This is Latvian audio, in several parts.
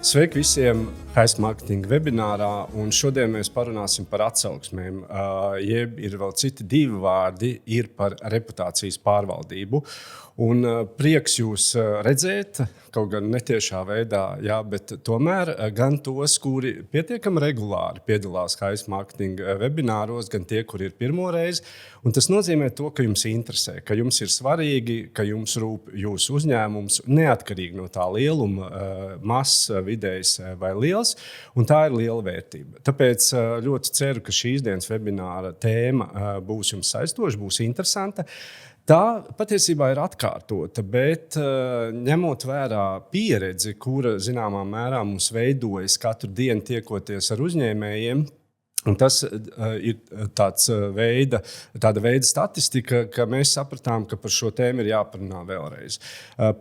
Sveiki visiem Heist Marketing webinārā, un šodien mēs parunāsim par atsauksmēm. Jeb ir vēl citi divi vārdi, ir par reputācijas pārvaldību. Un prieks jūs redzēt, kaut gan netiešā veidā, jā, bet tomēr gan tos, kuri pietiekami regulāri piedalās Heist Marketing webināros, gan tie, kuri ir pirmo reizi. Un tas nozīmē to, ka jums interesē, ka jums ir svarīgi, ka jums rūp jūsu uzņēmums, neatkarīgi no tā lieluma, mazs, vidējs vai liels, un tā ir liela vērtība. Tāpēc ļoti ceru, ka šīs dienas webināra tēma būs jums saistoša, būs interesanta. Tā patiesībā ir atkārtota, bet ņemot vērā pieredzi, kura zināmā mērā mums veidojas katru dienu tiekoties ar uzņēmējiem, un tas ir tāda veida statistika, ka mēs sapratām, ka par šo tēmu ir jāparunā vēlreiz.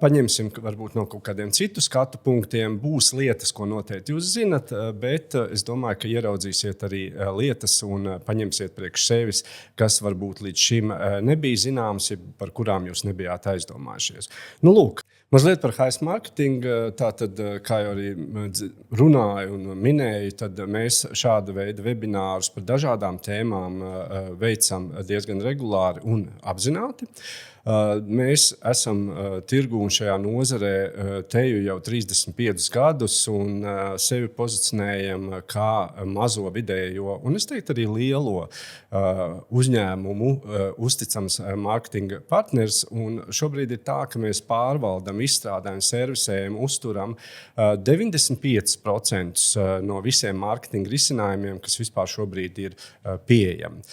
Paņemsim varbūt no kaut kādiem citu skatu punktiem. Būs lietas, ko noteikti jūs zinat, bet es domāju, ka ieraudzīsiet arī lietas un paņemsiet priekš sevis, kas varbūt līdz šim nebija zināms, par kurām jūs nebijāt aizdomājušies. Nu, lūk. Mazliet par Heist Marketing. Tātad, kā jau arī runāju un minēju, tad mēs šāda veida webinārus par dažādām tēmām veicam diezgan regulāri un apzināti. Mēs esam tirgū un šajā nozarē teju jau 35 gadus un sevi pozicionējam kā mazo vidējo un es teiktu arī lielo uzņēmumu uzticams mārketinga partners. Un šobrīd ir tā, ka mēs pārvaldam, izstrādājam, servisējam, uzturam 95% no visiem mārketinga risinājumiem, kas vispār šobrīd ir pieejami.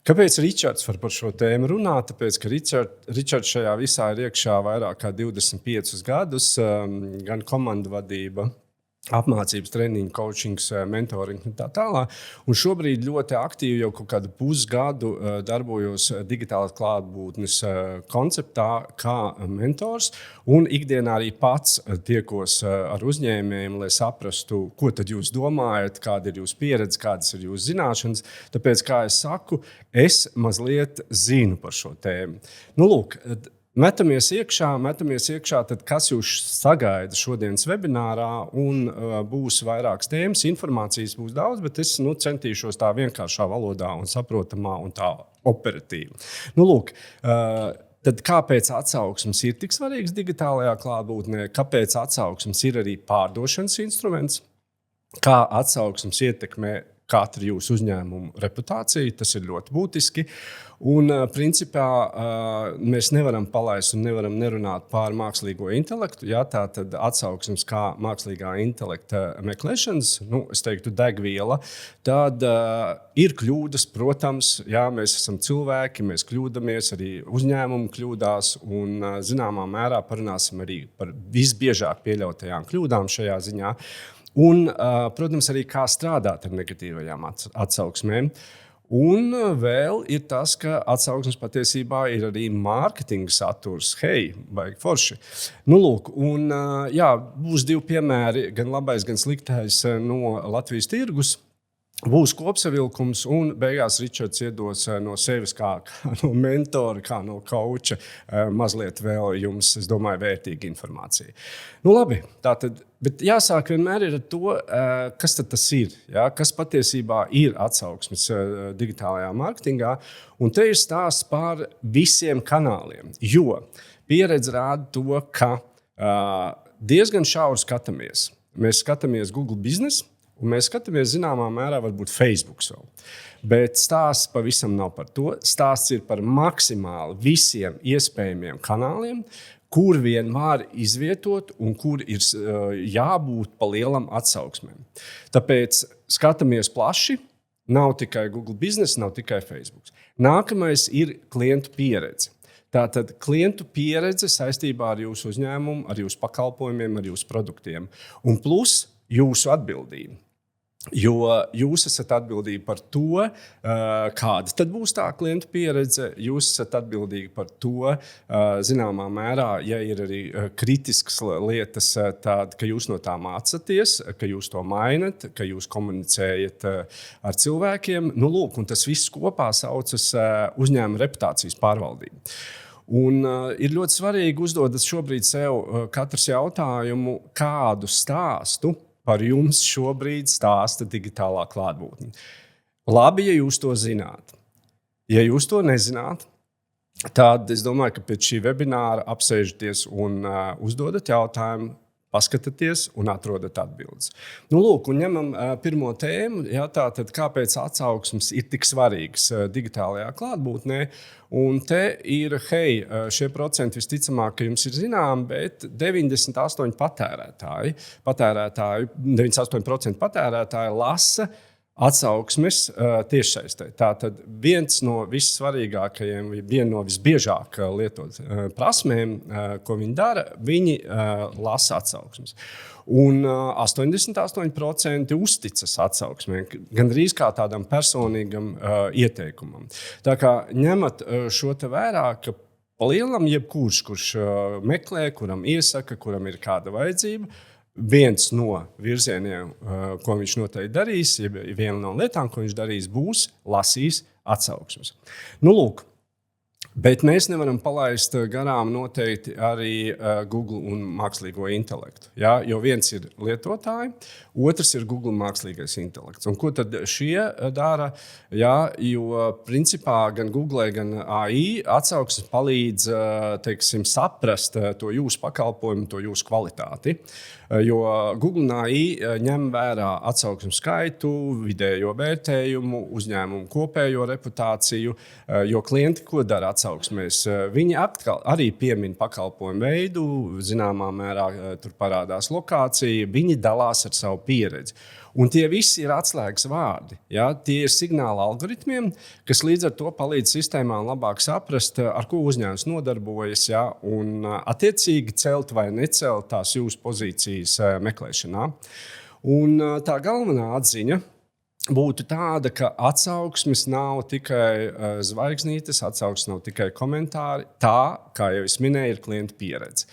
Kāpēc Ričards var par šo tēmu runāt? Tāpēc, ka Ričards šajā visā ir iekšā vairāk kā 25 gadus, gan komandu vadība, apmācības, treniņu, coachings, mentoring un tā tālāk. Un šobrīd ļoti aktīvi jau kaut kādu pusgadu darbojos digitālās klātbūtnes konceptā kā mentors un ikdienā arī pats tiekos ar uzņēmējiem, lai saprastu, ko tad jūs domājat, kāda ir jūsu pieredze, kādas ir jūsu zināšanas. Tāpēc, kā es saku, es mazliet zinu par šo tēmu. Nu, lūk, Metamies iekšā, tad kas jūs sagaida šodienas webinārā, un būs vairākas tēmas, informācijas būs daudz, bet es centīšos tā vienkāršā valodā un saprotamā un tā operatīvi. Nu, lūk, tad kāpēc atsauksmes ir tik svarīgs digitālajā klātbūtnē, kāpēc atsauksmes ir arī pārdošanas instruments, kā atsauksmes ietekmē katru jūsu uzņēmumu reputāciju, tas ir ļoti būtiski. Un, principā, mēs nevaram palaist un nevaram nerunāt par mākslīgo intelektu. Jā, tā tad atsauksmes kā mākslīgā intelekta meklēšanas, es teiktu, degviela. Tad ir kļūdas, protams, jā, mēs esam cilvēki, mēs kļūdamies, arī uzņēmumi kļūdās, un zināmā mērā parunāsim arī par visbiežāk pieļautajām kļūdām šajā ziņā. Un, protams, arī kā strādāt ar negatīvajām atsauksmēm. Un vēl ir tas, ka atsauksmes patiesībā ir arī mārketinga saturs. Hei, baigi forši. Nu, lūk, un jā, būs divi piemēri, gan labais, gan sliktais no Latvijas tirgus. Būs kopsavilkums, un beigās Ričards iedos no sevis kā no mentora, kā no coacha mazliet vēl jums, es domāju, vērtīga informācija. Nu labi, tātad, bet jāsāk vienmēr ir ar to, kas tad tas ir, ja? Kas patiesībā ir atsauksmes digitālajā mārketingā, un te ir stāsts par visiem kanāliem, jo pieredze rāda to, ka diezgan šauri skatāmies. Mēs skatāmies Google biznesu, un mēs skatāmies zināmā mērā varbūt Facebook vēl. Bet stāsts pavisam nav par to. Stāsts ir par maksimāli visiem iespējamiem kanāliem, kur vien var izvietot un kur ir jābūt pa lielam atsauksmēm. Tāpēc skatāmies plaši. Nav tikai Google biznes, nav tikai Facebook. Nākamais ir klientu pieredze. Tātad klientu pieredze saistībā ar jūsu uzņēmumu, ar jūsu pakalpojumiem, ar jūsu produktiem. Un plus jūsu atbildība. Jo jūs esat atbildīgi par to, kāda tad būs tā klientu pieredze. Jūs esat atbildīgi par to, zināmā mērā, ja ir arī kritiskas lietas, tād, ka jūs no tā mācaties, ka jūs to mainat, ka jūs komunicējat ar cilvēkiem. Nu, lūk, un tas viss kopā saucas uzņēmuma reputācijas pārvaldību. Un ir ļoti svarīgi uzdot šobrīd sev katrs jautājumu, kādu stāstu par jums šobrīd stāsta digitālā klātbūtne. Labi, ja jūs to zināt. Ja jūs to nezināt, tad es domāju, ka pēc šī webināra apsēžaties un uzdodat jautājumu, paskatieties un atrodat atbildes. Lūk, un ņemam pirmo tēmu, tātad kāpēc atsauksmes ir tik svarīgas digitālajā klātbūtnē. Un te ir, šie procenti visticamāk, ka jums ir zināmi, bet 98% patērētāji lasa atsauksmes tiešsaistē. Tātad viens no vissvarīgākajiem, viena no visbiežāk lietot prasmēm, ko viņi dara, viņi lasa atsauksmes. Un 88% uzticas atsauksmēm, gandrīz kā tādam personīgam ieteikumam. Tā kā ņemat šo te vērā, ka palielam kurš meklē, kuram iesaka, kuram ir kāda vajadzība, viens no virzieniem, ko viņš noteikti darīs, ja viena no lietām, ko viņš darīs, būs lasīs atsauksmes. Lūk, bet mēs nevaram palaist garām noteikti arī Google un mākslīgo intelektu. Ja? Jo viens ir lietotāji, otrs ir Google mākslīgais intelekts. Un ko tad šie dara? Ja? Jo principā gan Google, gan AI atsauksmes palīdz saprast to jūsu pakalpojumu, to jūsu kvalitāti. Jo Google un AI ņem vērā atsauksmu skaitu, vidējo vērtējumu, uzņēmumu kopējo reputāciju, jo klienti, ko dara atsauksmēs, viņi atkal arī piemin pakalpojumu veidu, zināmā mērā tur parādās lokācija, viņi dalās ar savu pieredzi. Un tie visi ir atslēgas vārdi. Ja? Tie ir signāli algoritmiem, kas līdz ar to palīdz sistēmām labāk saprast, ar ko uzņēmums nodarbojas, ja? Un attiecīgi celt vai necelt tās jūsu pozīcijas meklēšanā. Un tā galvenā atziņa būtu tāda, ka atsauksmes nav tikai zvaigznītes, atsauksmes nav tikai komentāri. Tā, kā jau es minēju, ir klienta pieredze.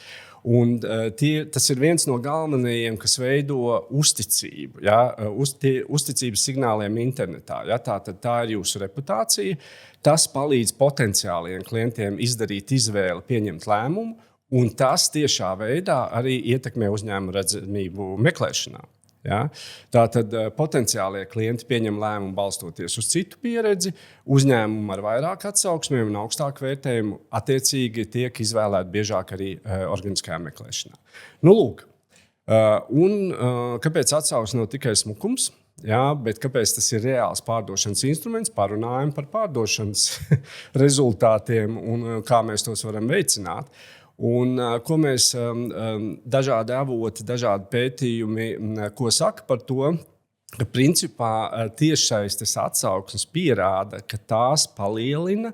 Un tas ir viens no galvenajiem, kas veido uzticību, ja? Uzticības signāliem internetā. Ja? Tā ir jūsu reputācija. Tas palīdz potenciāliem klientiem izdarīt izvēli, pieņemt lēmumu, un tas tiešā veidā arī ietekmē uzņēmuma redzamību meklēšanā. Ja? Tātad potenciālie klienti pieņem lēmumu balstoties uz citu pieredzi, uzņēmumu ar vairāk atsauksmēm un augstāku vērtējumu attiecīgi tiek izvēlēti biežāk arī organiskajā meklēšanā. Lūk, kāpēc atsauksme nav tikai smukums, bet kāpēc tas ir reāls pārdošanas instruments, parunājam par pārdošanas rezultātiem un kā mēs tos varam veicināt. Un, ko mēs dažādi avoti, dažādi pētījumi, ko saka par to, ka principā tiešsaistes atsauksmes pierāda, ka tās palielina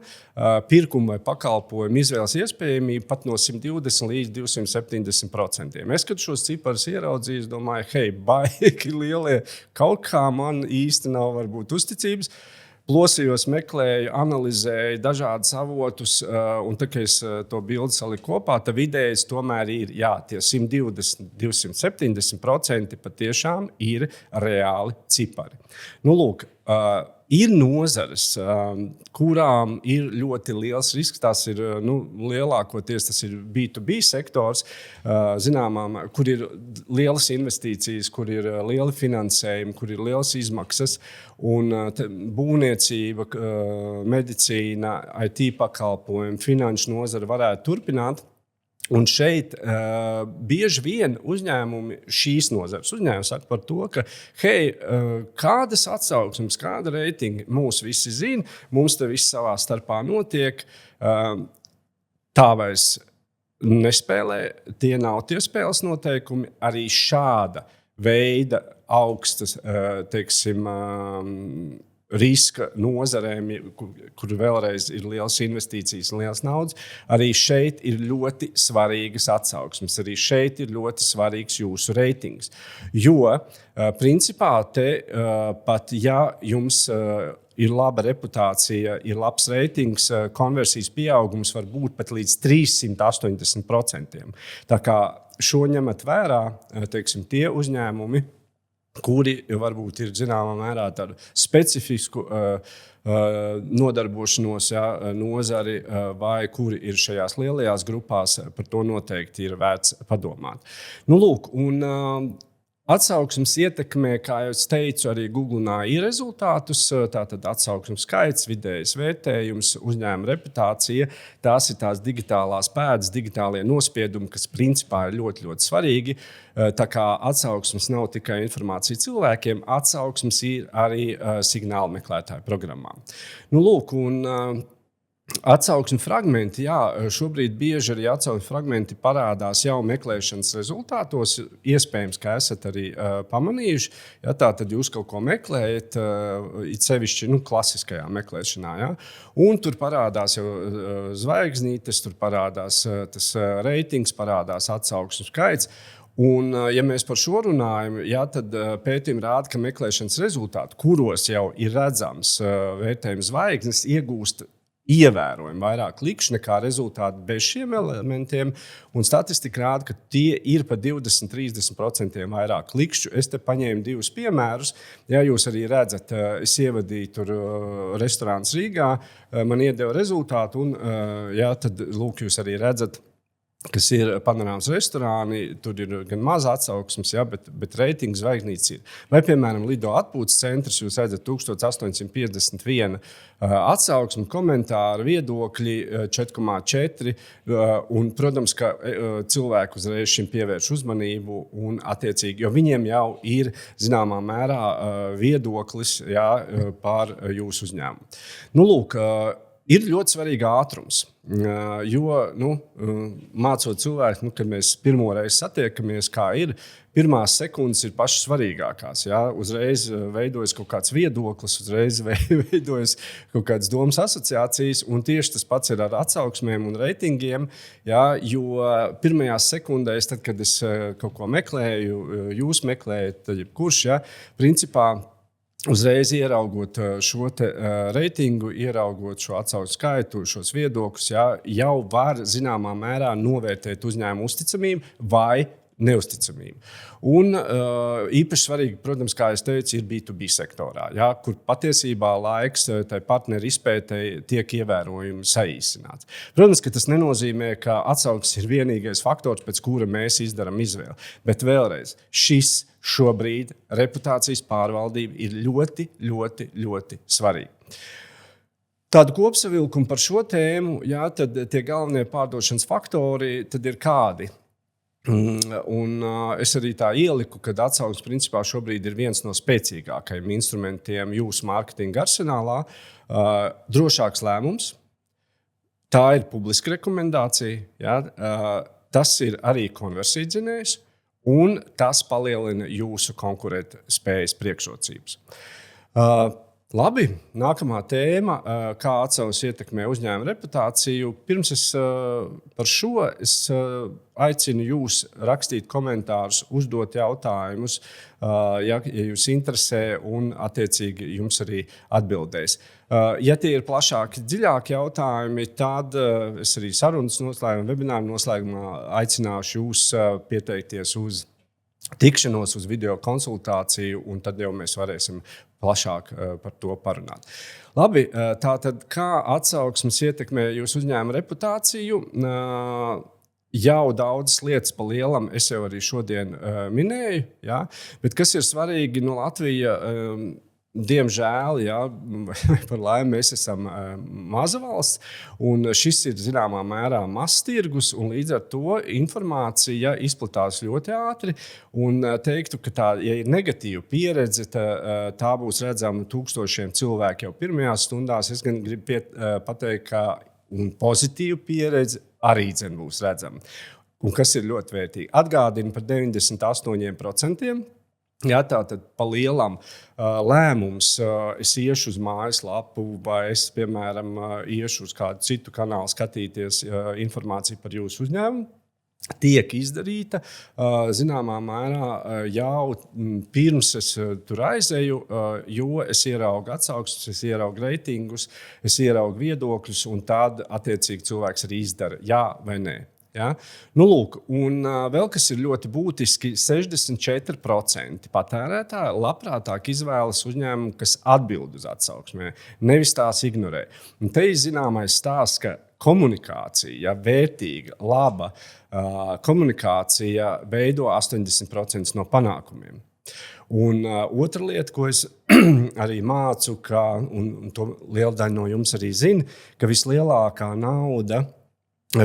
pirkuma vai pakalpojumu izvēles iespējamību pat no 120 līdz 270%. Es, kad šos ciparus ieraudzīju, domāju, baigi lielie, kaut kā man īsti nav varbūt uzticības. Plosījos, meklēju, analizēju dažādus avotus, un tā, kad es to bildi saliku kopā, tad vidējais tomēr ir, tie 120, 270% patiešām ir reāli cipari. Lūk, ir nozares, kurām ir ļoti liels risks. Tas ir lielākoties tas ir B2B sektors, zināmām, kur ir lielas investīcijas, kur ir lieli finansējumi, kur ir lielas izmaksas. Un būvniecība, medicīna, IT pakalpojumi, finanšu nozara varētu turpināt. Un šeit bieži vien uzņēmumi, šīs nozares uzņēmumi saka par to, ka kādas atsauksmes, kāda reitinga mūs visi zina, mums te viss savā starpā notiek, tā vairs nespēlē, tie nav tie spēles noteikumi, arī šāda veida augstas, riska nozarēm, kur vēlreiz ir liels investīcijas un liels naudas, arī šeit ir ļoti svarīgas atsauksmes. Arī šeit ir ļoti svarīgs jūsu reitings. Jo, principā, pat ja jums ir laba reputācija, ir labs reitings, konversijas pieaugums var būt pat līdz 380%. Tā kā šo ņemat vērā, tie uzņēmumi, kuri varbūt ir zināmā mērā tādu specifisku nodarbošanos nozari vai kuri ir šajās lielajās grupās, par to noteikti ir vērts padomāt. Lūk, un Atsauksmes ietekmē, kā jau teicu, arī Google rezultātus. Tātad atsauksmes skaits, vidējais vērtējums, uzņēmuma reputācija. Tās ir tās digitālās pēdas, digitālie nospiedumi, kas principā ir ļoti, ļoti svarīgi. Tā kā atsauksmes nav tikai informācija cilvēkiem, atsauksmes ir arī signāla meklētāju programmām. Nu, lūk, atsauksmes fragmenti, jā, šobrīd bieži arī atsauksmes fragmenti parādās jau meklēšanas rezultātos. Iespējams, ka esat arī pamanījuši, ja tā tad jūs kaut ko meklējat, it sevišķi klasiskajā meklēšanā. Ja? Un tur parādās jau zvaigznītes, tur parādās tas reitings, parādās atsauksmes skaits. Un, ja mēs par šo runājam, jā, tad pētījumi rāda, ka meklēšanas rezultāti, kuros jau ir redzams vērtējums zvaigznes, iegūst ievērojami vairāk klikšķu nekā rezultāti bez šiem elementiem. Un statistika rāda, ka tie ir pa 20–30% vairāk klikšķu. Es te paņēmu 2 piemērus. Ja jūs arī redzat, es ievadīju tur restorāns Rīgā, man iedeva rezultātu, un jā, tad lūk, jūs arī redzat, kas ir panorāmas restorāni, tur ir gan maza atsauksmes, ja, bet reitings zvaigznītes ir. Vai, piemēram, Lido atpūtas centrs, jūs redzat 1851 atsauksmi, komentāri, viedokļi 4,4. Un, protams, ka cilvēki uzreiz šim pievērš uzmanību un attiecīgi, jo viņiem jau ir zināmā mērā viedoklis, ja, par jūsu uzņēmumu. Nu, lūk, ir ļoti svarīga ātrums, jo mācot cilvēku, kad mēs pirmo reizi satiekamies, kā ir, pirmās sekundes ir pašas svarīgākās. Ja? Uzreiz veidojas kaut kāds viedoklis, uzreiz veidojas kaut kādas domas asociācijas, un tieši tas pats ir ar atsauksmēm un reitingiem, ja? Jo pirmajās sekundēs, tad, kad es kaut ko meklēju, jūs meklējat, jebkurš, ja? Principā, uzreiz ieraugot šo reitingu, ieraugot šo atsauksmes skaitu, šos viedokļus, ja, jau var zināmā mērā novērtēt uzņēmumu uzticamību vai neusticamību. Un īpaši svarīgi, protams, kā es teicu, ir B2B sektorā, ja, kur patiesībā laiks tai partneru izpētei tiek ievērojami saīsināts. Protams, ka tas nenozīmē, ka atsauksmes ir vienīgais faktors, pēc kura mēs izdarām izvēli. Bet vēlreiz, šobrīd reputācijas pārvaldība ir ļoti, ļoti, ļoti svarīga. Tādu kopsavilkumu par šo tēmu, jā, tad tie galvenie pārdošanas faktori tad ir kādi. Un es arī tā ieliku, ka atsauksmes principā šobrīd ir viens no spēcīgākajiem instrumentiem jūsu mārketinga arsenālā. Drošāks lēmums, tā ir publiska rekomendācija, ja? Tas ir arī konversijas dzinējs, un tas palielina jūsu konkurētspējas priekšrocības. Labi, nākamā tēma, kā atsauksmes ietekmē uzņēmuma reputāciju. Pirms es par šo aicinu jūs rakstīt komentārus, uzdot jautājumus, ja jūs interesē, un attiecīgi jums arī atbildēs. Ja tie ir plašāki, dziļāki jautājumi, tad es arī sarunas noslēgumā, webināru noslēgumā aicināšu jūs pieteikties uz tikšanos, uz video konsultāciju, un tad jau mēs varēsim plašāk par to parunāt. Labi, tātad kā atsauksmes ietekmē jūsu uzņēmuma reputāciju? Jau daudzas lietas pa lielam es jau arī šodien minēju, ja? Bet kas ir svarīgi, Latvija, diemžēl, ja, par laimi, mēs esam maza valsts, un šis ir zināmā mērā mazs tirgus, un līdz ar to informācija izplatās ļoti ātri. Un teiktu, ka tā, ja ir negatīva pieredze, tā būs redzama tūkstošiem cilvēku jau pirmajās stundās. Es gan gribu pateikt, ka pozitīva pieredze arī būs redzama. Un kas ir ļoti vērtīgi? Atgādina par 98%. Ja, tātad pa lielam lēmums, es iešu uz mājaslapu vai es, piemēram, iešu uz kādu citu kanālu skatīties informāciju par jūsu uzņēmumu, tiek izdarīta zināmā mērā jau pirms es tur aizēju, jo es ieraugu atsauksmes, es ieraugu reitingus, es ieraugu viedokļus, un tad attiecīgi cilvēks arī izdara jā vai nē. Ja? Nu, lūk, un vēl kas ir ļoti būtiski, 64% patērētāji labprātāk izvēlas uzņēmumu, kas atbild uz atsauksmēm, nevis tās ignorē. Un te ir zināmais stāsts, ka komunikācija, ja vērtīga, laba komunikācija veido 80% no panākumiem. Un otra lieta, ko es arī mācu, un to liela daļa no jums arī zina, ka vislielākā nauda,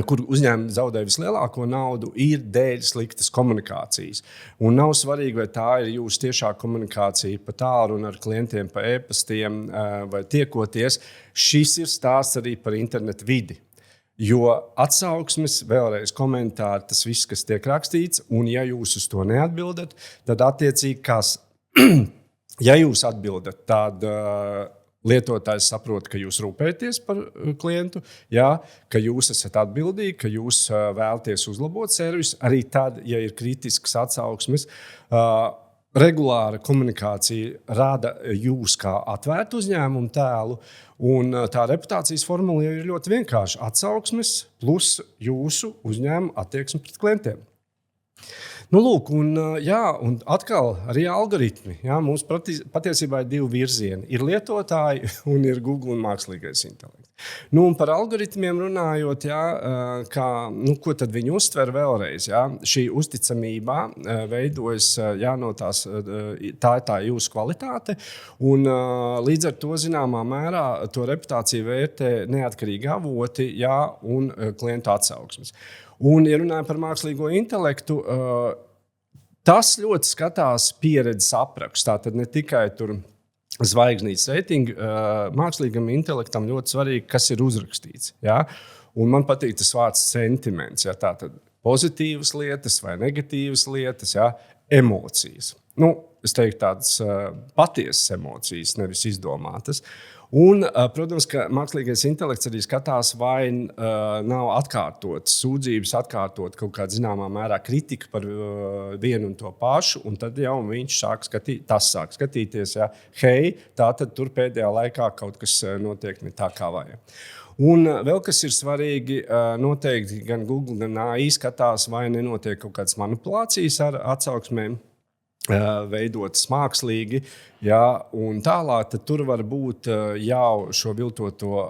kur uzņēmumi zaudē vislielāko naudu, ir dēļ sliktas komunikācijas. Un nav svarīgi, vai tā ir jūsu tiešā komunikācija pa tālruni ar klientiem, pa e-pastiem vai tiekoties. Šis ir stāsts arī par internetu vidi. Jo atsauksmes, vēlreiz komentāri, tas viss, kas tiek rakstīts, un ja jūs uz to neatbildat, tad attiecīgi, ja jūs atbildat, tad lietotājs saprot, ka jūs rūpēties par klientu, jā, ka jūs esat atbildīgi, ka jūs vēlaties uzlabot servisu. Arī tad, ja ir kritiskas atsauksmes, regulāra komunikācija rada jūs kā atvērtu uzņēmumu tēlu. Un tā reputācijas formula ir ļoti vienkārša. Atsauksmes plus jūsu uzņēmuma attieksme pret klientiem. Nu, lūk, un atkal arī algoritmi. Jā, mums patiesībā ir 2 virzieni. Ir lietotāji un ir Google un mākslīgais intelekts. Nu, un par algoritmiem runājot, ko tad viņi uztver vēlreiz? Jā? Šī uzticamība veidojas no tās, tā ir jūsu kvalitāte. Un, līdz ar to zināmā mērā to reputāciju vērtē neatkarīgi avoti un klientu atsauksmes. Un, ja runājam par mākslīgo intelektu, tas ļoti skatās pieredzes apraksts. Tātad ne tikai tur zvaigznītes reitingi, mākslīgam intelektam ļoti svarīgi, kas ir uzrakstīts. Ja? Un man patīk tas vārds sentiments. Ja? Tātad pozitīvas lietas vai negatīvas lietas, ja? Emocijas. Nu, es teiktu tādas patiesas emocijas, nevis izdomātas. Un, protams, ka mākslīgais intelekts arī skatās, vai nav atkārtotas sūdzības, atkārtot kaut kādā zināmā mērā kritika par vienu un to pašu, un tad jau viņš sāk skatīties, hei, tātad tur pēdējā laikā kaut kas notiek ne tā kā vajag. Un vēl kas ir svarīgi, noteikti gan Google, gan AI skatās, vai nenotiek kaut kādas manipulācijas ar atsauksmēm, veidotas mākslīgi, un tālāk tur var būt jau šo viltoto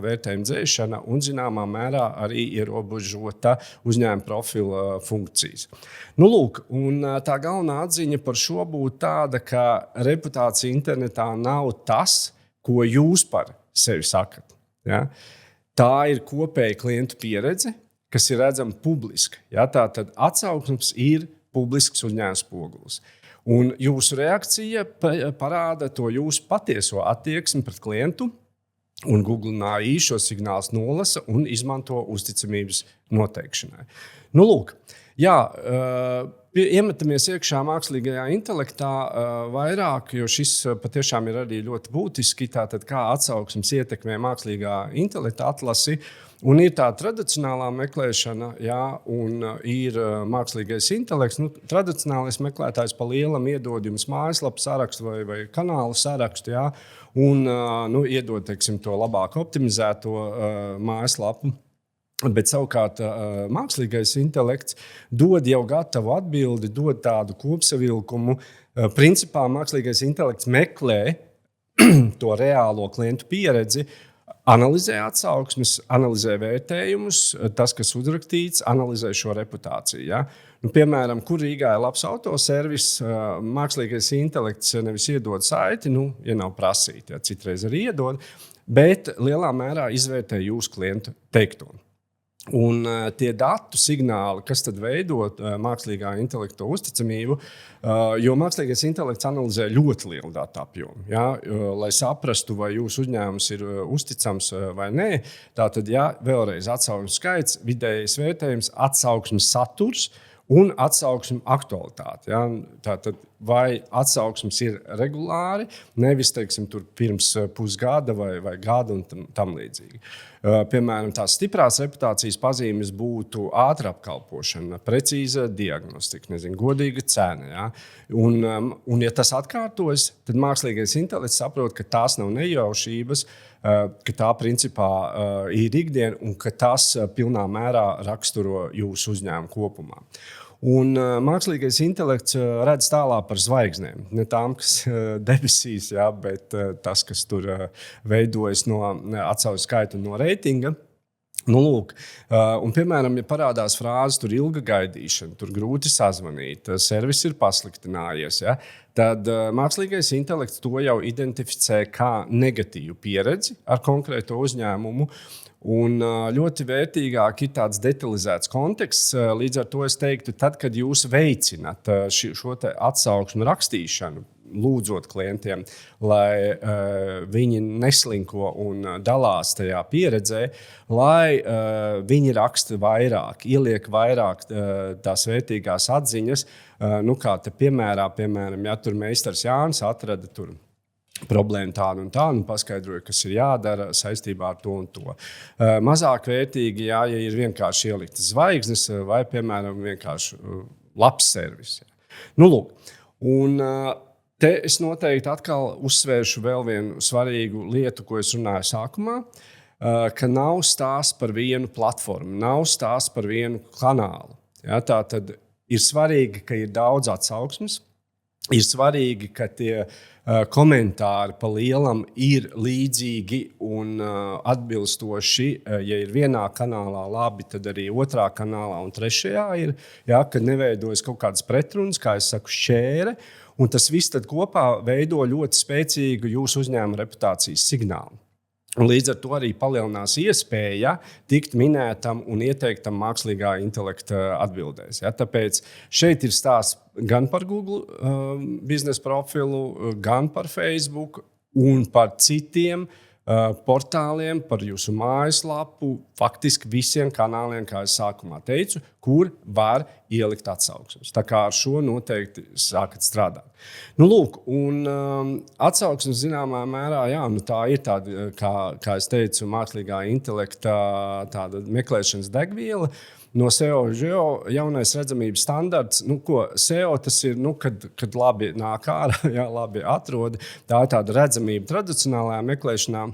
vērtējumu dzēšana un zināmā mērā arī ierobežota uzņēmuma profila funkcijas. Nu, lūk, un tā galvenā atziņa par šo būtu tāda, ka reputācija internetā nav tas, ko jūs par sevi sakat. Ja? Tā ir kopēja klientu pieredze, kas ir redzama publiski. Ja? Tātad atsauksmes ir publisks uzņēmuma spogulis. Un jūsu reakcija parāda to jūsu patieso attieksmi pret klientu, un Google un AI šo signālus nolasa un izmanto uzticamības noteikšanai. Nu, lūk, iemetamies iekšā mākslīgajā intelektā vairāk, jo šis patiešām ir arī ļoti būtiski, tātad kā atsauksmes ietekmē mākslīgā intelekta atlasi. Un ir tā tradicionālā meklēšana, un ir mākslīgais intelekts. Nu, tradicionālais meklētājs pa lielam iedod jums mājaslapu sarakstu vai kanālu sarakstu, un iedod, teiksim, to labāk optimizēto mājaslapu. Bet savukārt mākslīgais intelekts dod jau gatavu atbildi, dod tādu kopsavilkumu. Principā mākslīgais intelekts meklē to reālo klientu pieredzi, analizē atsauksmes, analizē vērtējumus, tas, kas uzrakstīts, analizē šo reputāciju. Ja? Nu, piemēram, kur Rīgā ir labs autoservis, mākslīgais intelekts nevis iedod saiti, ja nav prasīti, citreiz arī iedod, bet lielā mērā izvērtē jūsu klientu teikto. Un tie datu signāli, kas tad veido mākslīgā intelekta uzticamību, jo mākslīgais intelekts analizē ļoti lielu datu apjomu. Ja? Lai saprastu, vai jūsu uzņēmums ir uzticams vai nē, tātad vēlreiz atsauksmes skaits, vidējais vērtējums, atsauksmes saturs un atsauksmes aktualitāte. Ja? Tātad, vai atsauksmes ir regulāri, nevis, teiksim, tur pirms pusgada vai gada un tam līdzīgi. Piemēram, tās stiprās reputācijas pazīmes būtu ātra apkalpošana, precīza diagnostika, godīga cena. Ja? Un, ja tas atkārtojas, tad mākslīgais intelekts saprot, ka tās nav nejaušības, ka tā principā ir ikdiena un ka tas pilnā mērā raksturo jūsu uzņēmumu kopumā. Un mākslīgais intelekts redz tālāk par zvaigznēm. Ne tām, kas debesīs, jā, bet tas, kas tur veidojas no atsauces skaita un no reitinga. Nu, lūk, un, piemēram, ja parādās frāzes, tur ilga gaidīšana, tur grūti sazvanīt, servis ir pasliktinājies, ja, tad mākslīgais intelekts to jau identificē kā negatīvu pieredzi ar konkrēto uzņēmumu. Un ļoti vērtīgāk ir tāds detalizēts konteksts. Līdz ar to es teiktu, tad, kad jūs veicināt šo atsauksmu rakstīšanu, lūdzot klientiem, lai viņi neslinko un dalās tajā pieredzē, lai viņi raksta vairāk, ieliek vairāk tās vērtīgās atziņas. Nu, kā te piemēram, ja tur meistars Jānis atrada tur problēma tāda un tā, un paskaidroja, kas ir jādara saistībā ar to un to. Mazāk vērtīgi, ja ir vienkārši ieliktas zvaigznes vai, piemēram, vienkārši labs servis. Nu, lūk, un te es noteikti atkal uzsvēršu vēl vienu svarīgu lietu, ko es runāju sākumā, ka nav stāsts par vienu platformu, nav stāsts par vienu kanālu. Ja, tā tad ir svarīgi, ka ir daudz atsauksmes, ir svarīgi, ka tie komentāri pa lielam ir līdzīgi un atbilstoši. Ja ir vienā kanālā labi, tad arī otrā kanālā un trešajā ir, ja, kad neveidojas kaut kādas pretrunas, kā es saku, šķēre. Un tas viss tad kopā veido ļoti spēcīgu jūsu uzņēmuma reputācijas signālu. Un līdz ar to arī palielinās iespēja tikt minētam un ieteiktam mākslīgā intelekta atbildēs. Ja? Tāpēc šeit ir stāsts gan par Google biznesa profilu, gan par Facebook un par citiem portāliem, par jūsu mājaslapu, faktiski visiem kanāliem, kā es sākumā teicu, kur var ielikt atsauksmes. Tā kā ar šo noteikti sākat strādāt. Nu, lūk, un atsauksmes zināmā mērā, jā, nu tā ir tāda, kā es teicu, mākslīgā intelekta tāda meklēšanas degviela. No SEO jaunais redzamības standarts, nu, ko SEO tas ir, nu, kad labi nāk ārā, jā, labi atrod. Tā ir tāda redzamība tradicionālajā meklēšanā,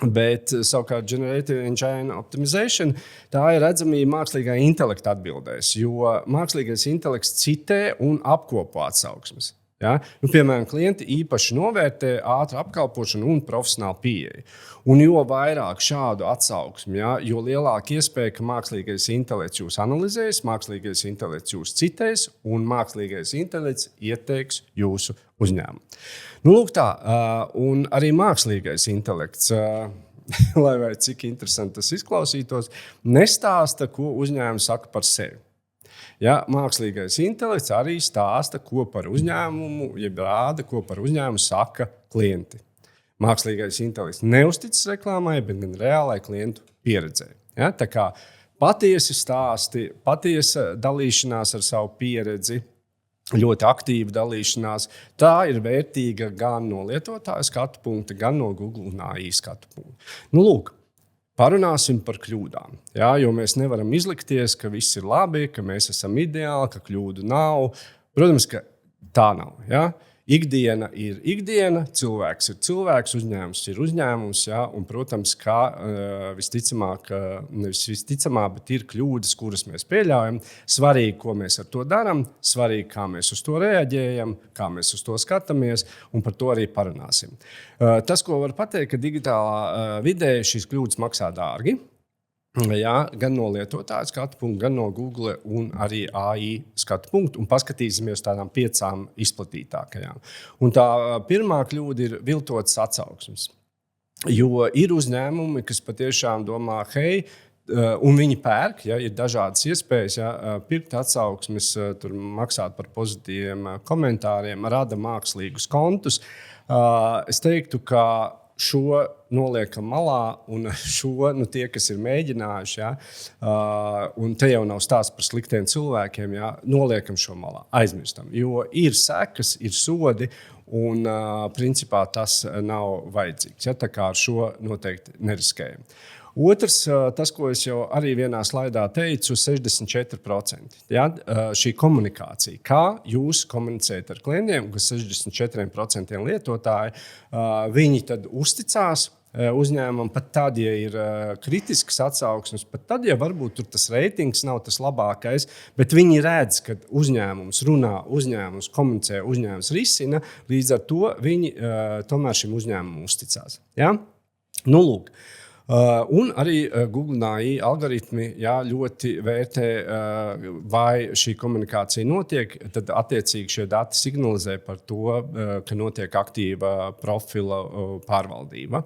bet savukārt Generative Engine Optimization tā ir redzamība mākslīgā intelekta atbildēs, jo mākslīgais intelekts citē un apkopo atsauksmes. Ja? Nu, piemēram, klienti īpaši novērtē ātru apkalpošanu un profesionālu pieeju. Un jo vairāk šādu atsauksmi, ja, jo lielāka iespēja, ka mākslīgais intelekts jūs analizēs, mākslīgais intelekts jūs citēs un mākslīgais intelekts ieteiks jūsu uzņēmumu. Nu, lūk tā, un arī mākslīgais intelekts, lai vai cik interesanti tas izklausītos, nestāsta, ko uzņēmums saka par sevi. Ja, mākslīgais intelekts arī stāsta, ko par uzņēmumu, jeb rāda, ko par uzņēmumu saka klienti. Mākslīgais intelekts neuzticas reklāmai, bet gan reālai klientu pieredzē. Ja, tā kā patiesi stāsti, patiesa dalīšanās ar savu pieredzi, ļoti aktīva dalīšanās, tā ir vērtīga gan no lietotāja skatu punkta, gan no Google un AI skatu punkta. Nu, lūk. Parunāsim par kļūdām, ja, jo mēs nevaram izlikties, ka viss ir labi, ka mēs esam ideāli, ka kļūdu nav. Protams, ka tā nav. Ja. Ikdiena ir ikdiena, cilvēks ir cilvēks, uzņēmums ir uzņēmums. Ja, un, protams, ka visticamāk, nevis visticamāk, bet ir kļūdas, kuras mēs pieļaujam. Svarīgi, ko mēs ar to darām, svarīgi, kā mēs uz to reaģējam, kā mēs uz to skatāmies, un par to arī parunāsim. Tas, ko var pateikt, ka digitālā vidē šīs kļūdas maksā dārgi. Jā, gan no lietotāja skatu punkta, gan no Google un arī AI skatu punktu. Un paskatīsimies tādām 5 izplatītākajām. Un tā pirmā kļūda ir viltotas atsauksmes. Jo ir uzņēmumi, kas patiešām domā, hei, un viņi pērk, ja, ir dažādas iespējas, ja, pirkt atsauksmes, tur maksāt par pozitīviem komentāriem, rada mākslīgus kontus. Es teiktu, ka šo noliekam malā, un šo tie, kas ir mēģinājuši, ja, un te jau nav stāsts par sliktiem cilvēkiem, ja, noliekam šo malā, aizmirstam. Jo ir sekas, ir sodi, un principā tas nav vajadzīgs. Ja, tā kā ar šo noteikti neriskējam. Otrs, tas, ko es jau arī vienā slaidā teicu, 64%. Ja, šī komunikācija. Kā jūs komunicējat ar klientiem, kas 64% lietotāji, viņi tad uzticās, uzņēmumam, pat tad, ja ir kritisks atsauksmes, pat tad, ja varbūt tur tas reitings nav tas labākais, bet viņi redz, ka uzņēmums runā, uzņēmums komunicē, uzņēmums risina, līdz ar to viņi tomēr šim uzņēmumam uzticās. Ja? Nu, lūk. Un arī Google AI algoritmi ļoti vērtē, vai šī komunikācija notiek. Tad, attiecīgi, šie dati signalizē par to, ka notiek aktīva profila pārvaldība.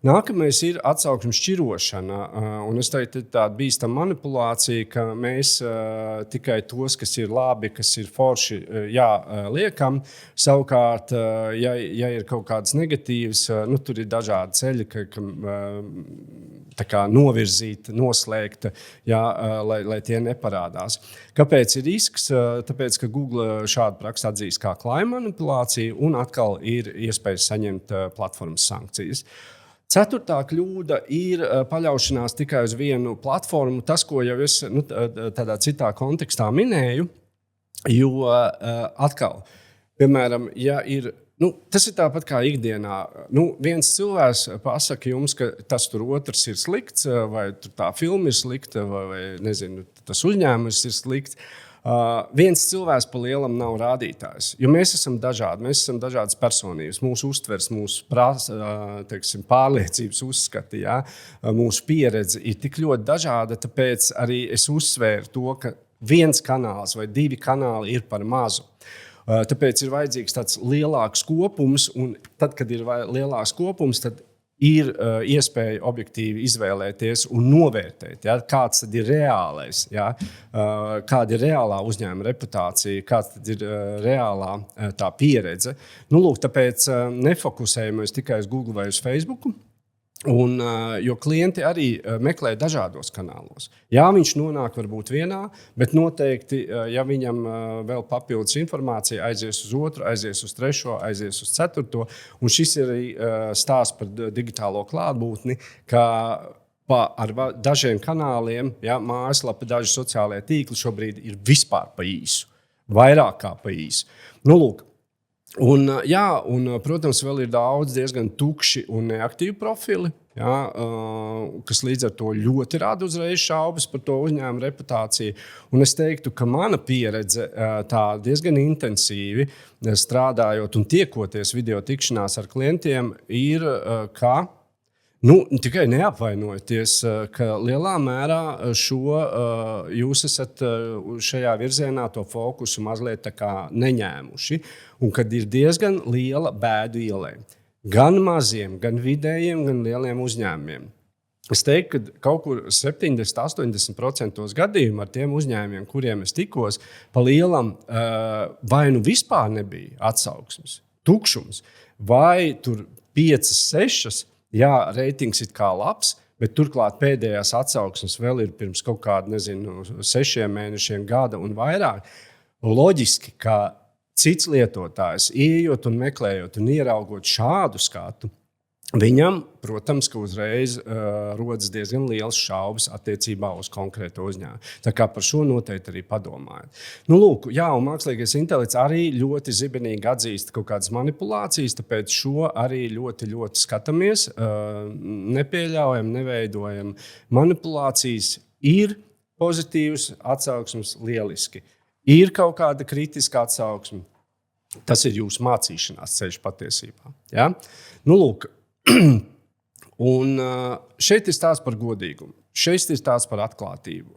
Nākamais ir atsauksmes šķirošana. Un es teiktu, ka tāda bīstama manipulācija, ka mēs tikai tos, kas ir labi, kas ir forši, liekam. Savukārt, ja ir kaut kādas negatīvas, tur ir dažādi ceļi, kā novirzīt, noslēgt, lai tie neparādās. Kāpēc ir risks? Tāpēc, ka Google šādu praksi atzīst kā klājuma manipulāciju, un atkal ir iespējas saņemt platformas sankcijas. Ceturtā kļūda ir paļaušanās tikai uz vienu platformu. Tas, ko jau es tādā citā kontekstā minēju, jo atkal, piemēram, ja ir. Tas ir tāpat kā ikdienā. Viens cilvēks pasaka jums, ka tas tur otrs ir slikts, vai tā filma ir slikta, vai nezinu, tas uzņēmums ir slikts. Viens cilvēks pa lielam nav rādītājs, jo mēs esam dažādi. Mēs esam dažādas personības. Mūsu uztvers, mūsu pārliecības uzskati, mūsu pieredze ir tik ļoti dažāda, tāpēc arī es uzsvēru to, ka viens kanāls vai divi kanāli ir par mazu. Tāpēc ir vajadzīgs tāds lielāks kopums, un tad, kad ir lielāks kopums, tad ir iespēja objektīvi izvēlēties un novērtēt, kāds tad ir reālais, kāda ir reālā uzņēmuma reputācija, kāds tad ir reālā tā pieredze. Tāpēc nefokusējamies tikai uz Google vai uz Facebook. Jo klienti arī meklē dažādos kanālos. Jā, viņš nonāk varbūt vienā, bet noteikti, ja viņam vēl papildus informācija, aizies uz otru, aizies uz trešo, aizies uz ceturto. Un šis ir arī stāsts par digitālo klātbūtni, ka ar dažiem kanāliem, mājaslapa, daži sociālie tīkli šobrīd ir vispār pa īsu, vairāk kā pa īsu. Lūk. Un, protams, vēl ir daudz diezgan tukši un neaktīvi profili, kas līdz ar to ļoti rada uzreiz šaubas par to uzņēmuma reputāciju. Un es teiktu, ka mana pieredze tā diezgan intensīvi strādājot un tiekoties video tikšanās ar klientiem ir, ka tikai neapvainojieties, ka lielā mērā jūs esat šajā virzienā to fokusu mazliet tā kā neņēmuši, un kad ir diezgan liela bēdu ielē. Gan maziem, gan vidējiem, gan lieliem uzņēmumiem. Es teiktu, ka kaut kur 70–80% gadījumu ar tiem uzņēmumiem, kuriem es tikos, pa lielam vai vispār nebija atsauksmes, tukšums, vai tur 5–6. Jā, reitings ir kā labs, bet turklāt pēdējās atsauksmes vēl ir pirms kaut kāda, 6 mēnešiem, gada un vairāk. Loģiski, ka cits lietotājs, ieejot un meklējot un ieraugot šādu skatu, viņam, protams, ka uzreiz rodas diezgan liels šaubas attiecībā uz konkrēto uzņēmumu. Tā kā par šo noteikti arī padomājiet. Lūk, un mākslīgais intelekts arī ļoti zibenīgi atzīst kaut kādas manipulācijas, tāpēc šo arī ļoti, ļoti skatāmies, nepieļaujam, neveidojam. Manipulācijas ir pozitīvas atsauksmes lieliski. Ir kaut kāda kritiska atsauksme. Tas ir jūsu mācīšanās ceļš patiesībā. Ja? Lūk. Un šeit ir stāsts par godīgumu, šeit ir stāsts par atklātību,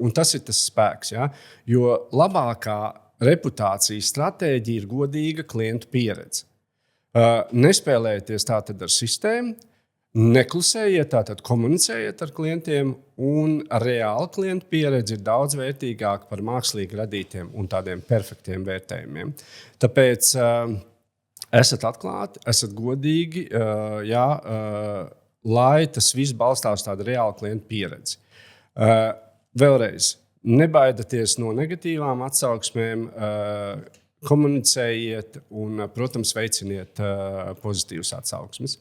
un tas ir tas spēks. Ja? Jo labākā reputācijas stratēģija ir godīga klientu pieredze. Nespēlējieties tātad ar sistēmu, neklusējiet, tātad komunicējiet ar klientiem, un reāla klientu pieredze ir daudz vērtīgāka par mākslīgi radītiem un tādiem perfektiem vērtējumiem. Tāpēc esat atklāti, esat godīgi, lai tas viss balstās uz tādu reālu klientu pieredzi. Vēlreiz, nebaidieties no negatīvām atsauksmēm, komunicējiet un, protams, veiciniet pozitīvas atsauksmes.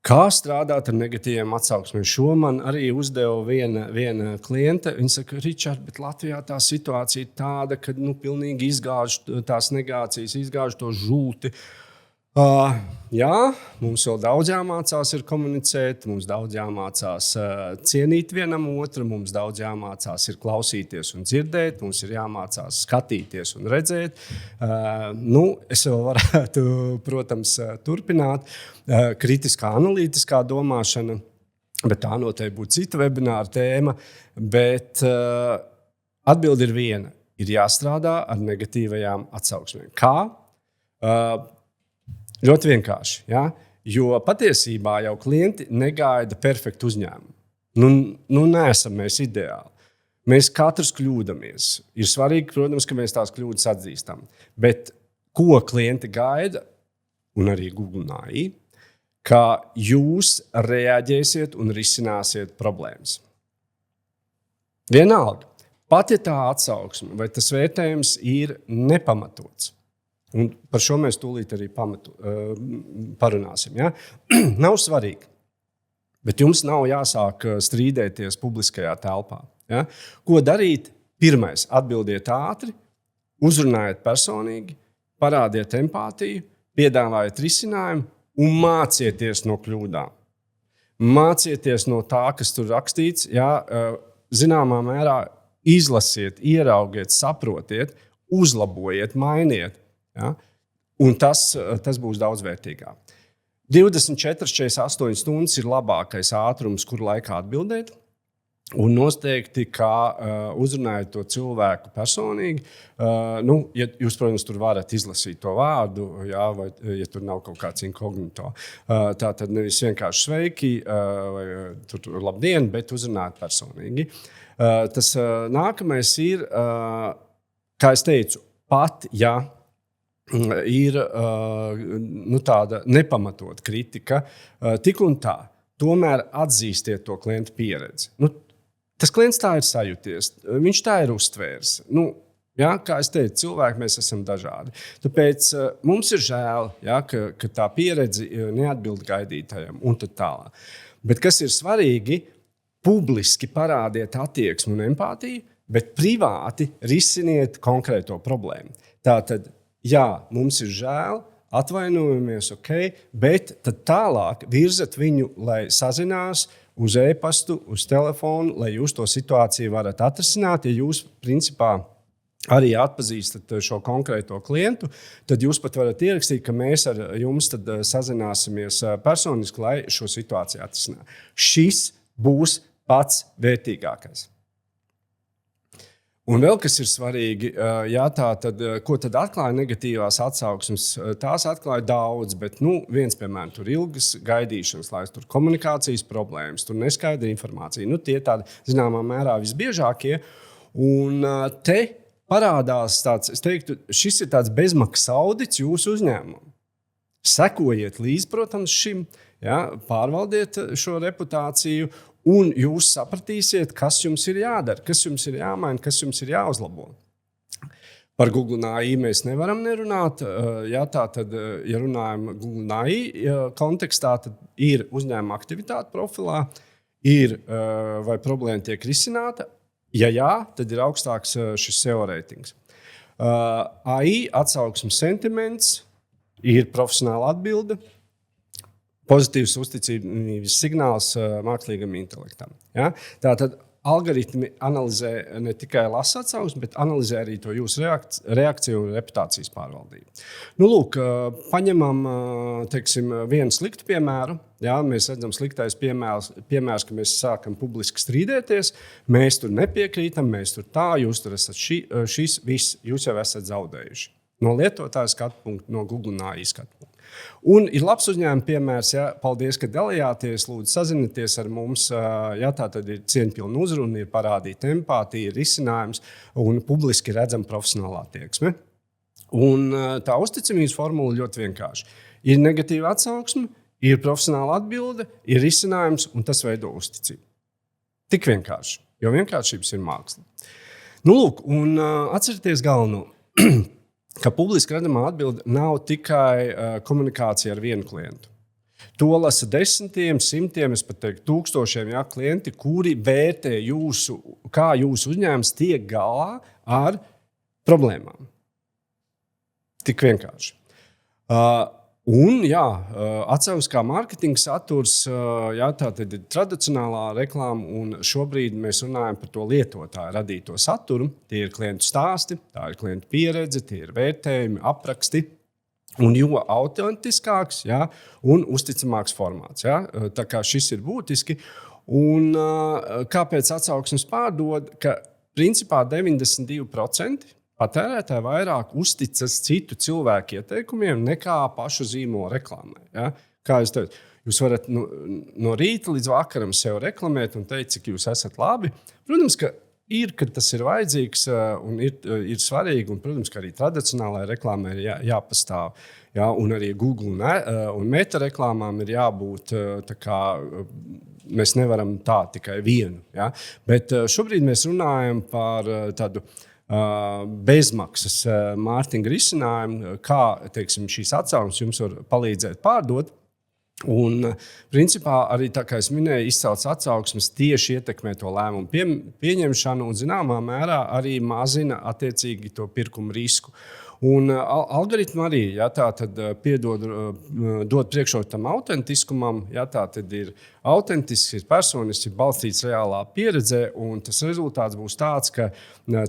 Kā strādāt ar negatīviem atsauksmēm? Šo man arī uzdeva viena kliente. Viņa saka, Ričard, bet Latvijā tā situācija ir tāda, ka pilnīgi izgāž tās negācijas, izgāž to žulti. Jā, mums vēl daudz jāmācās ir komunicēt, mums daudz jāmācās cienīt vienam otru, mums daudz jāmācās ir klausīties un dzirdēt, mums ir jāmācās skatīties un redzēt. Es vēl varētu, protams, turpināt. Kritiskā, analītiskā domāšana, bet tā noteikti būtu cita webināra tēma. Bet atbilde ir viena. Ir jāstrādā ar negatīvajām atsauksmēm. Kā? Ļoti vienkārši, ja? Jo patiesībā jau klienti negaida perfektu uzņēmumu. Neesam mēs ideāli. Mēs katrs kļūdāmies. Ir svarīgi, protams, ka mēs tās kļūdas atzīstam. Bet ko klienti gaida, un arī Google AI, ka jūs reaģēsiet un risināsiet problēmas. Vienalga, pat ja tā atsauksme vai tas vērtējums ir nepamatots. Un par šo mēs tūlīt arī parunāsim. Ja? Nav svarīgi, bet jums nav jāsāk strīdēties publiskajā telpā. Ja? Ko darīt? Pirmais, atbildiet ātri, uzrunājiet personīgi, parādiet empātiju, piedāvājiet risinājumu un mācieties no kļūdām. Mācieties no tā, kas tur rakstīts. Ja? Zināmā mērā izlasiet, ieraugiet, saprotiet, uzlabojiet, mainiet. Ja? Un tas būs daudz vērtīgāk. 24-48 stundas ir labākais ātrums, kur laikā atbildēt. Un noteikti, kā uzrunājot to cilvēku personīgi, ja jūs, protams, tur varat izlasīt to vārdu, jā, vai ja tur nav kaut kāds inkognito. Tā tad nevis vienkārši sveiki vai tur labdien, bet uzrunājot personīgi. Tas nākamais ir, kā es teicu, pat ja ir tāda nepamatot kritika, tik un tā, tomēr atzīstiet to klienta pieredzi. Tas klients tā ir sajūties, viņš tā ir uztvērs. Ja, kā es teicu, cilvēki mēs esam dažādi. Tāpēc mums ir žēl, ja, ka tā pieredze neatbild gaidītājiem un tā tālāk. Bet kas ir svarīgi, publiski parādiet attieksmi un empātiju, bet privāti risiniet konkrēto problēmu. Tātad, jā, mums ir žēl, atvainojamies, ok, bet tad tālāk virzat viņu, lai sazinās uz e-pastu, uz telefonu, lai jūs to situāciju varat atrisināt. Ja jūs, principā, arī atpazīstat šo konkrēto klientu, tad jūs pat varat ierakstīt, ka mēs ar jums tad sazināsimies personiski, lai šo situāciju atrisinātu. Šis būs pats vērtīgākais. Un vēl kas ir svarīgi, ko tad atklāja negatīvās atsauksmes? Tās atklāja daudz, bet viens, piemēram, tur ilgas gaidīšanas laiks, tur komunikācijas problēmas, tur neskaidra informācija. Tie tādi, zināmā mērā, visbiežākie. Un te parādās tāds, es teiktu, šis ir tāds bezmaksas audits jūsu uzņēmumam. Sekojiet līdzi, protams, šim, ja, pārvaldiet šo reputāciju, un jūs sapratīsiet, kas jums ir jādara, kas jums ir jāmaina, kas jums ir jāuzlabo. Par Google AI mēs nevaram nerunāt. Ja runājam Google AI kontekstā, tad ir uzņēmuma aktivitāte profilā, vai problēma tiek risināta. Ja jā, tad ir augstāks šis SEO reitings. AI atsauksmes sentiments ir profesionāla atbilde. Pozitīvs uzticības signāls mākslīgam intelektam. Ja? Tātad algoritmi analizē ne tikai lasa atsauksmes, bet analizē arī to jūsu reakciju un reputācijas pārvaldību. Lūk, paņemam vienu sliktu piemēru. Ja? Mēs redzam sliktais piemērs, ka mēs sākam publiski strīdēties. Mēs tur nepiekrītam, mēs tur tā, jūs tur esat šis, viss, jūs jau esat zaudējuši. No lietotāja skatu punkta, no Google AI skatu punkta. Un ir labs uzņēmuma piemērs, ja, paldies, ka dalījāties, lūdzu sazinieties ar mums, ja tā tad ir cieņpilna uzruna, ir parādīta empātija, ir risinājums un publiski redzama profesionālā attieksme. Un tā uzticamības formula ļoti vienkārši. Ir negatīva atsauksme, ir profesionāla atbilde, ir risinājums un tas veido uzticību. Tik vienkārši, jo vienkāršības ir māksla. Lūk, un atcerieties galveno. Ka publiski redzamā atbilde nav tikai komunikācija ar vienu klientu. To lasa desmitiem, simtiem, es pat teiktu tūkstošiem klienti, kuri vērtē kā jūsu uzņēmums tiek galā ar problēmām. Tik vienkārši. Un, jā, atsauksmes kā mārketinga saturs, jā, tā tad ir tradicionālā reklāma, un šobrīd mēs runājam par to lietotāju radīto saturu. Tie ir klientu stāsti, tā ir klientu pieredze, tie ir vērtējumi, apraksti. Un jo autentiskāks, jā, un uzticamāks formāts. Jā. Tā kā šis ir būtiski. Un kāpēc atsauksmes pārdod? Ka principā 92% patērētāji vairāk uzticas citu cilvēku ieteikumiem nekā pašu zīmola reklāmai. Ja? Kā jūs teicat, jūs varat no rīta līdz vakaram sev reklamēt un teikt, cik jūs esat labi. Protams, ka kad tas ir vajadzīgs un ir svarīgi, un, protams, ka arī tradicionālajai reklāmai ir jāpastāv. Ja? Un arī Google un Meta reklāmām ir jābūt tā kā. Mēs nevaram tā tikai vienu. Ja? Bet šobrīd mēs runājam par tādu bezmaksas mārketinga risinājumu, kā teiksim, šīs atsauksmes jums var palīdzēt pārdot. Un, principā, arī tā kā es minēju, izceltas atsauksmes tieši ietekmē to lēmumu pieņemšanu un zināmā mērā arī mazina attiecīgi to pirkumu risku. Un algoritmi arī dod priekšroku tam autentiskumam. Tā tad ir autentisks, ir personisks, ir balstīts reālā pieredzē. Un tas rezultāts būs tāds, ka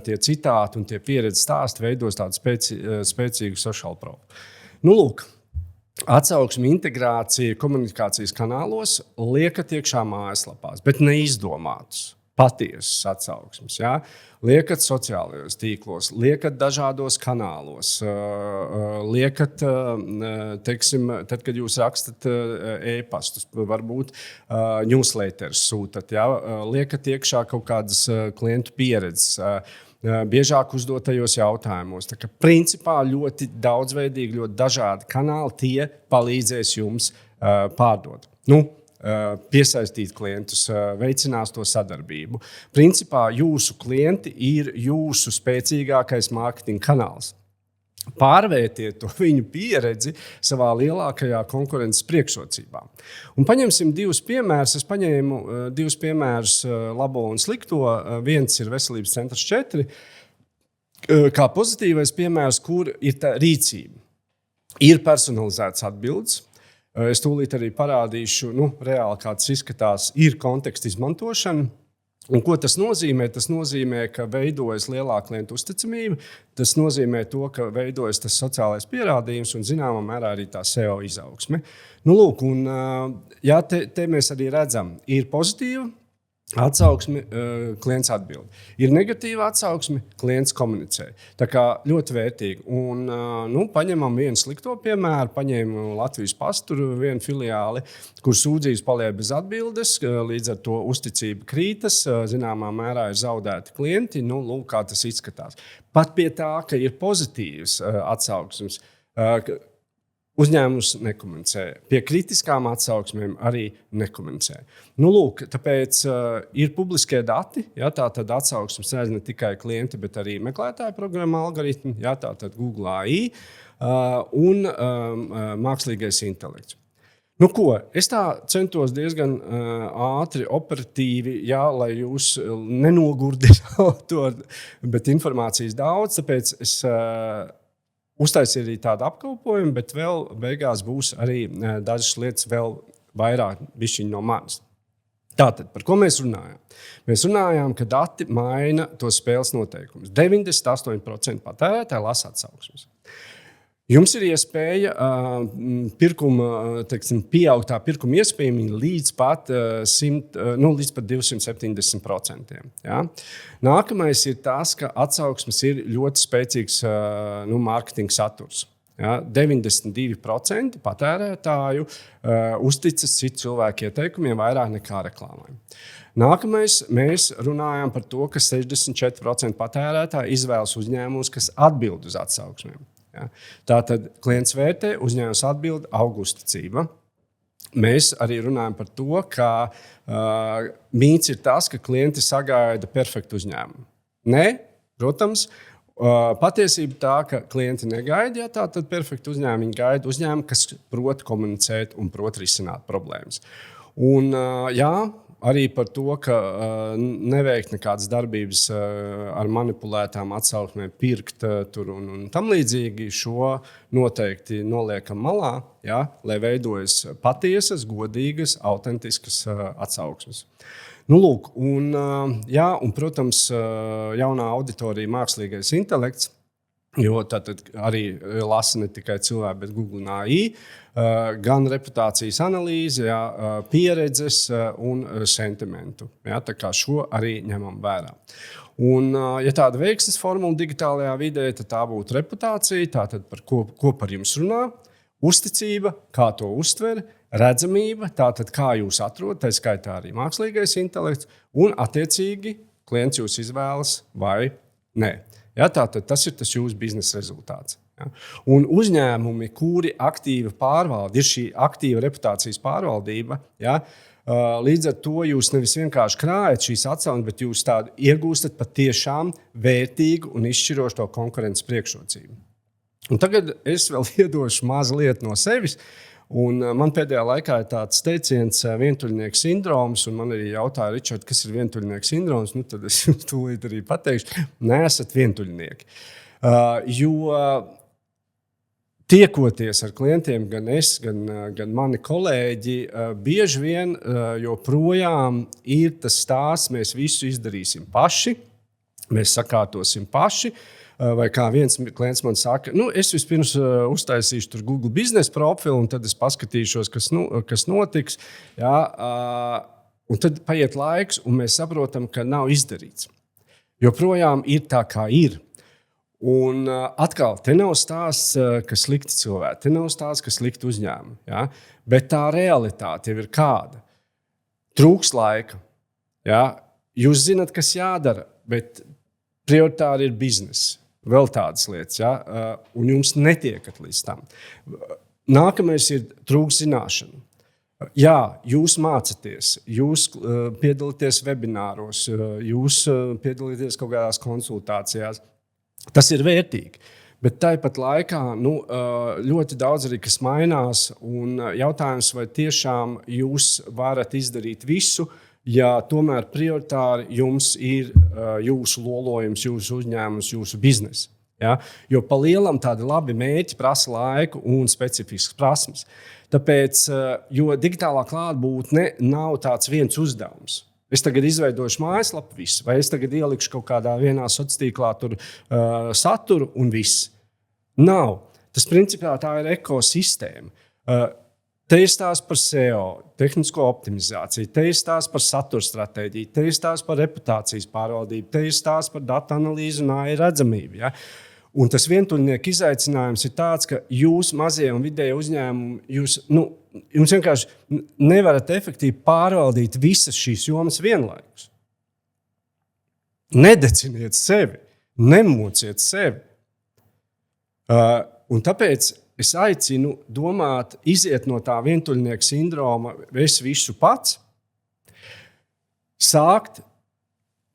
tie citāti un tie pieredzes stāsti veidos tādu spēcīgu social proof. Lūk, atsauksmi integrācija komunikācijas kanālos liekat iekšā mājaslapās, bet neizdomātus. Patiesas atsauksmes. Ja? Liekat sociālajos tīklos, liekat dažādos kanālos, liekat, teiksim, tad, kad jūs rakstat e-pastus, varbūt newsletters sūtat, ja? Liekat iekšā kaut kādas klientu pieredzes, biežāk uzdotajos jautājumos. Tā kā principā ļoti daudzveidīgi, ļoti dažādi kanāli, tie palīdzēs jums pārdot. Piesaistīt klientus, veicinās to sadarbību. Principā jūsu klienti ir jūsu spēcīgākais mārketinga kanāls. Pārvērtiet to viņu pieredzi savā lielākajā konkurences priekšrocībā. Un paņemsim divus piemērus. Es paņēmu divus piemērus labo un slikto. Viens ir Veselības centrs 4, kā pozitīvais piemērs, kur ir tā rīcība. Ir personalizētas atbildes. Es tūlīt arī parādīšu, reāli kā tas izskatās, ir konteksta izmantošana. Un ko tas nozīmē? Tas nozīmē, ka veidojas lielāka klientu uzticamība. Tas nozīmē to, ka veidojas tas sociālais pierādījums un zināmā mērā arī tā SEO izaugsme. Lūk, un te mēs arī redzam, ir pozitīva atsauksme, klients atbild. Ir negatīva atsauksme, klients komunicē. Tā kā ļoti vērtīgi. Un, paņemam vienu slikto piemēru, paņēmu Latvijas Pastu vienu filiāli, kur sūdzības paliek bez atbildes, līdz ar to uzticība krītas, zināmā mērā ir zaudēti klienti. Lūk, kā tas izskatās. Pat pie tā, ka ir pozitīvas atsauksmes, uzņēmums nekomunicē. Pie kritiskām atsauksmēm arī nekomunicē. Lūk, tāpēc ir publiskie dati. Tātad atsauksmes redz ne tikai klienti, bet arī meklētāju programma algoritmi. Tātad Google AI un mākslīgais intelekts. Es tā centos diezgan ātri, operatīvi, lai jūs nenogurdinātu, bet informācijas daudz, tāpēc es uztaisīju arī tādu apkopojumu, bet vēl beigās būs arī dažas lietas vēl vairāk bišķiņ no manis. Tātad, par ko mēs runājām? Mēs runājām, ka dati maina tos spēles noteikumus. 98% patērētāji lasa atsauksmes. Jums ir iespēja pieaugt pirkuma iespējamība līdz pat 270%. Ja? Nākamais ir tas, ka atsauksmes ir ļoti spēcīgs mārketinga saturs. Ja? 92% patērētāju uzticas citu cilvēku ieteikumiem vairāk nekā reklāmai. Nākamais, mēs runājam par to, ka 64% patērētāji izvēlas uzņēmumus, kas atbild uz atsauksmēm. Ja. Tātad klients vērtē, uzņēmums atbild, aug uzticība. Mēs arī runājam par to, ka mīts ir tas, ka klienti sagaida perfektu uzņēmumu. Nē, protams, patiesība tā, ka klienti negaida, tātad perfektu uzņēmumu. Viņi gaida uzņēmumu, kas prot komunicēt un prot risināt problēmas. Un, arī par to, ka neveikt nekādas darbības ar manipulētām atsauksmēm, pirkt tur un tam līdzīgi. Šo noteikti noliekam malā, ja, lai veidojas patiesas, godīgas, autentiskas atsauksmes. Nu, lūk, un, protams, jaunā auditorija mākslīgais intelekts. Jo tātad arī lasa ne tikai cilvēki, bet Google un AI, gan reputācijas analīze, jā, pieredzes un sentimentu. Jā, tā kā šo arī ņemam vērā. Un, ja tāda veiksmes formula digitālajā vidē, tad tā būtu reputācija, tātad par ko par jums runā, uzticība, kā to uztver, redzamība, tātad kā jūs atrodat, tā skaitā arī mākslīgais intelekts, un attiecīgi klients jūs izvēlas vai nē. Ja, tātad tas ir tas jūsu biznesa rezultāts. Ja. Un uzņēmumi, kuri aktīvi pārvalda, ir šī aktīva reputācijas pārvaldība, ja, līdz ar to jūs nevis vienkārši krājat šīs atsauksmes, bet jūs tādu iegūstat patiešām vērtīgu un izšķirošu to konkurences priekšrocību. Un tagad es vēl iedošu mazliet no sevis. Un man pēdējā laikā ir tāds teiciens vientuļnieka sindroms, un man arī jautāja, Ričard, kas ir vientuļnieka sindroms, nu tad es jums tūlīt arī pateikšu, neesat vientuļnieki. Jo tiekoties ar klientiem, gan es, gan mani kolēģi, bieži vien joprojām ir tas stāsts, mēs visu izdarīsim paši, mēs sakārtosim paši. Vai kā viens klients man saka, es vispirms uztaisīšu tur Google biznesa profilu, un tad es paskatīšos, kas notiks. Jā, un tad paiet laiks, un mēs saprotam, ka nav izdarīts. Joprojām ir tā, kā ir. Un atkal, te nav stāsts, ka slikti cilvēki, te nav stāsts, ka slikti uzņēmumi. Jā? Bet tā realitāte jau ir kāda. Trūks laika. Jā? Jūs zinat, kas jādara, bet prioritāri ir biznesa. Vēl tādas lietas, ja? Un jums netiekat līdz tam. Nākamais ir trūks zināšanu. Jā, jūs mācaties, jūs piedalāties webināros, jūs piedalāties kaut kādās konsultācijās. Tas ir vērtīgi. Bet tāpat laikā ļoti daudz arī kas mainās. Un jautājums, vai tiešām jūs varat izdarīt visu, ja tomēr prioritāri jums ir jūsu lolojums, jūsu uzņēmums, jūsu biznesa. Ja? Jo pa lielam tādi labi mērķi prasa laiku un specifiskas prasmes. Tāpēc, jo digitālā klātbūtne nav tāds viens uzdevums. Es tagad izveidošu mājaslapu visu, vai es tagad ielikšu kaut kādā vienā sociālā tīklā tur saturu un viss. Nav. Tas principā tā ir ekosistēma. Te ir stāsts par SEO, tehnisko optimizāciju, te ir stāsts par satura stratēģiju, te ir stāsts par reputācijas pārvaldību, te ir stāsts par datu analīzi un AI redzamību. Ja? Un tas vientuļnieka izaicinājums ir tāds, ka jūs mazie un vidēji uzņēmumi, jums vienkārši nevarat efektīvi pārvaldīt visas šīs jomas vienlaikus. Nedeciniet sevi, nemociet sevi. Un tāpēc es aicinu domāt, iziet no tā vientuļnieka sindroma, es visu pats, sākt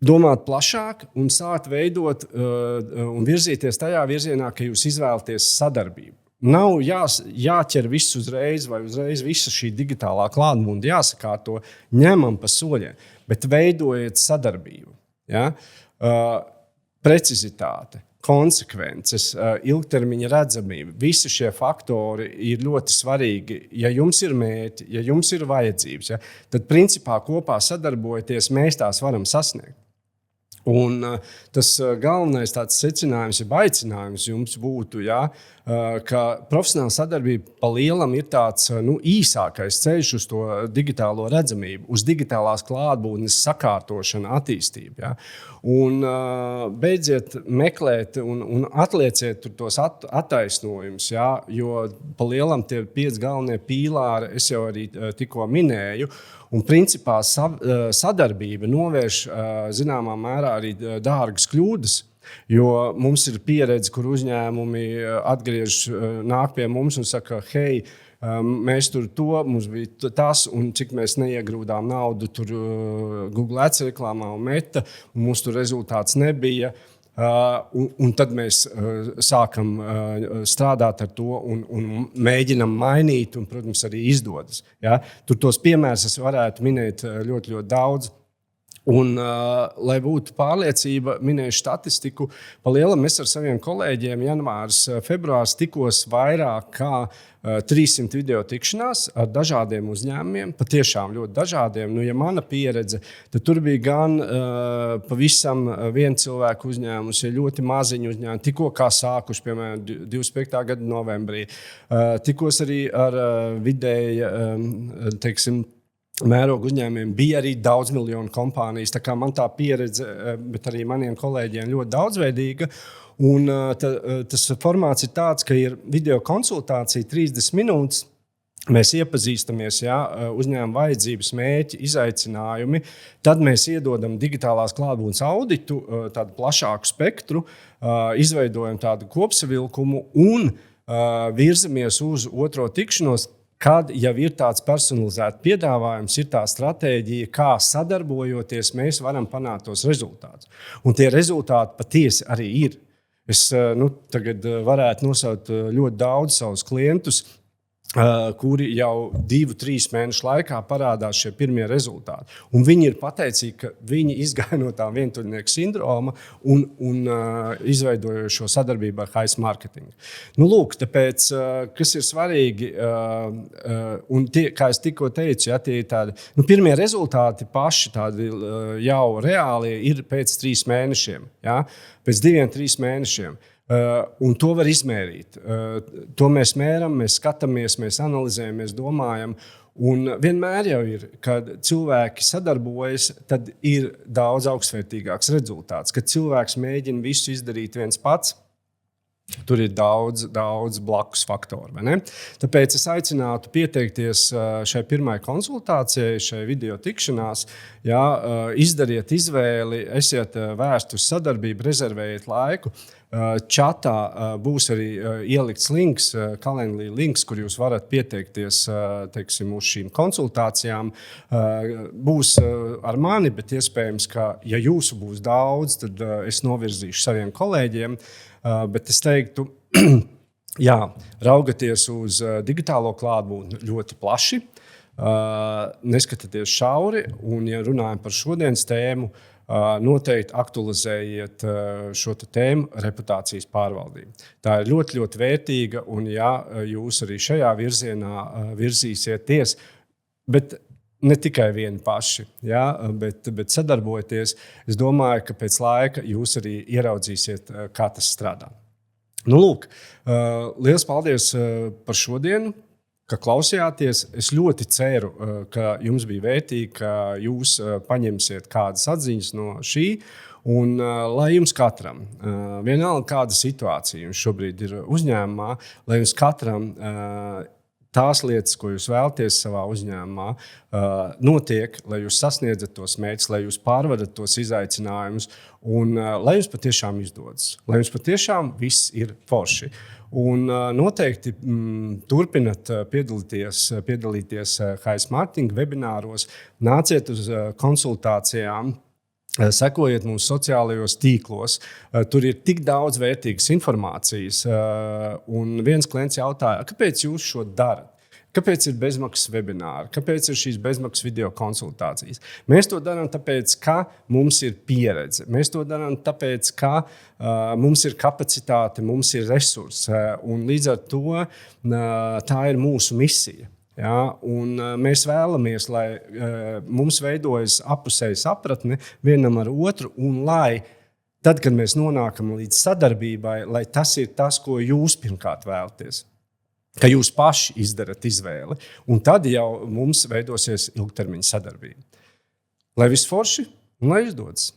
domāt plašāk un sākt veidot un virzīties tajā virzienā, ka jūs izvēlaties sadarbību. Nav jāķer viss uzreiz vai uzreiz visa šī digitālā klātbūtne jāsakārto, ņemam pa soļiem, bet veidojiet sadarbību. Ja? Precizitāte. Konsekvences, ilgtermiņa redzamība. Visi šie faktori ir ļoti svarīgi. Ja jums ir mērķi, ja jums ir vajadzības, tad principā kopā sadarbojoties mēs tās varam sasniegt. Un tas galvenais tāds secinājums, ja aicinājums jums būtu, ka profesionāla sadarbība pa lielam ir tāds īsākais ceļš uz to digitālo redzamību, uz digitālās klātbūtnes sakārtošanu, attīstību. Ja? Un beidziet meklēt un atlieciet tos attaisnojumus, jo pa lielam tie 5 galvenie pīlāri es jau arī tikko minēju. Un principā sadarbība novērš zināmā mērā arī dārgas kļūdas, jo mums ir pieredze, kur uzņēmumi nāk pie mums un saka, hei, mēs tur mums bija tas, un cik mēs neiegrūdām naudu tur Google Ads reklāmā un Meta, un mums tur rezultāts nebija. Un tad mēs sākam strādāt ar to un mēģinam mainīt, un, protams, arī izdodas. Ja? Tur tos piemērus es varētu minēt ļoti, ļoti daudz. Un, lai būtu pārliecība, minēšu statistiku. Pa lielam es ar saviem kolēģiem janvārs, februārs tikos vairāk kā 300 video tikšanās ar dažādiem uzņēmumiem, patiešām ļoti dažādiem. Nu, ja mana pieredze, tad tur bija gan pavisam viena cilvēka uzņēmums, ja ļoti maziņu uzņēmumu, tikko kā sākuši, piemēram, 25. gada novembrī. Tikos arī ar vidēja, teiksim, mēroga uzņēmumiem, bija arī daudz miljonu kompānijas. Tā kā man tā pieredze, bet arī maniem kolēģiem ļoti daudzveidīga. Un tas formāts ir tāds, ka ir video konsultācija 30 minūtes. Mēs iepazīstamies, uzņēmuma vajadzības, mērķi, izaicinājumi. Tad mēs iedodam digitālās klātbūtnes auditu, tādu plašāku spektru, izveidojam tādu kopsavilkumu un virzamies uz otro tikšanos, kad jau ir tāds personalizēts piedāvājums, ir tā stratēģija, kā sadarbojoties, mēs varam panākt tos rezultātus. Un tie rezultāti patiesi arī ir. Es tagad varētu nosaukt ļoti daudz savus klientus, kuri jau 2-3 mēnešu laikā parādās šie pirmie rezultāti. Un viņi ir pateicīgi, ka viņi izgāja no tā vientuļnieka sindroma un izveidoja šo sadarbību ar Hais Marketing. Nu, lūk, tāpēc, kas ir svarīgi, un tie, kā es tikko teicu, tie ir tādi, pirmie rezultāti paši tādi jau reāli ir pēc 3 mēnešiem, pēc 2-3 mēnešiem. Un to var izmērīt. To mēs mēram, mēs skatāmies, mēs analizējam, mēs domājam. Un vienmēr jau ir, kad cilvēki sadarbojas, tad ir daudz augstvērtīgāks rezultāts. Kad cilvēks mēģina visu izdarīt viens pats, tur ir daudz blakus faktoru. Tāpēc es aicinātu pieteikties šai pirmai konsultācijai, šai video tikšanās. Izdariet izvēli, esiet vērsti uz sadarbību, rezervējiet laiku. Čatā būs arī ielikts links, Calendly links, kur jūs varat pieteikties, teiksim, uz šīm konsultācijām. Būs ar mani, bet iespējams, ka, ja jūsu būs daudz, tad es novirzīšu saviem kolēģiem. Bet es teiktu, raugaties uz digitālo klātbūtni ļoti plaši, neskatieties šauri, un, ja runājam par šodienas tēmu, noteikti aktualizējiet šo tēmu reputācijas pārvaldību. Tā ir ļoti, ļoti vērtīga, un ja jūs arī šajā virzienā virzīsieties, bet ne tikai vieni paši, bet sadarbojoties, es domāju, ka pēc laika jūs arī ieraudzīsiet, kā tas strādā. Nu, lūk, liels paldies par šodienu, ka klausījāties. Es ļoti ceru, ka jums bija vērtīgi, ka jūs paņemsiet kādas atziņas no šī. Un, lai jums katram, vienalga kāda situācija jums šobrīd ir uzņēmumā, lai jums katram tās lietas, ko jūs vēlaties savā uzņēmumā, notiek, lai jūs sasniedzat tos mērķus, lai jūs pārvarat tos izaicinājumus un lai jums patiešām izdodas. Lai jums patiešām viss ir forši. Un noteikti turpināt piedalīties Hais Marketing webināros, nāciet uz konsultācijām, sekojiet mūsu sociālajos tīklos. Tur ir tik daudz vērtīgas informācijas. Un viens klients jautāja, kāpēc jūs šo darat? Kāpēc ir bezmaksas webināri? Kāpēc ir šīs bezmaksas video konsultācijas? Mēs to darām tāpēc, ka mums ir pieredze. Mēs to darām tāpēc, ka mums ir kapacitāte, mums ir resursi. Un līdz ar to tā ir mūsu misija. Un mēs vēlamies, lai mums veidojas apusēja sapratne vienam ar otru, un lai tad, kad mēs nonākam līdz sadarbībai, lai tas ir tas, ko jūs pirmkārt vēlaties. Ka jūs paši izdarat izvēli, un tad jau mums veidosies ilgtermiņa sadarbība. Lai viss forši un lai izdodas!